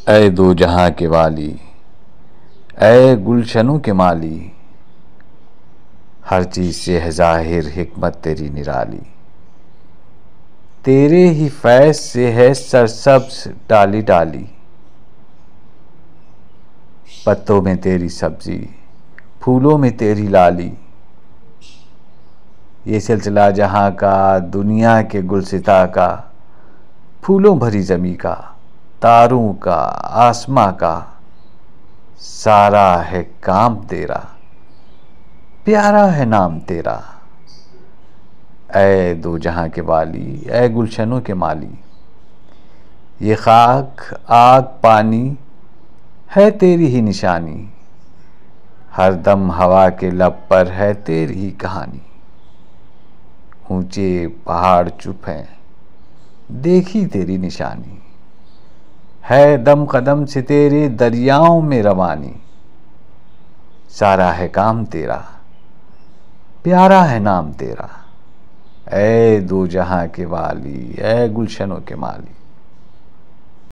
ऐ दो जहां के वाली, ऐ गुलशनों के माली, हर चीज से है ज़ाहिर हिकमत तेरी निराली। तेरे ही फैज़ से है सरसब्ज डाली डाली, पत्तों में तेरी सब्जी, फूलों में तेरी लाली। ये सिलसिला जहां का, दुनिया के गुलसिता का, फूलों भरी ज़मी का, तारों का, आसमां का, सारा है काम तेरा, प्यारा है नाम तेरा। ऐ दो जहां के वाली, ऐ गुलशनों के माली, ये खाक आग पानी है तेरी ही निशानी, हर दम हवा के लब पर है तेरी ही कहानी। ऊंचे पहाड़ चुप हैं, देखी तेरी निशानी, है दम कदम से तेरे दरियाओं में रवानी। सारा है काम तेरा, प्यारा है नाम तेरा। ऐ दो जहां के वाली, ऐ गुलशनों के माली।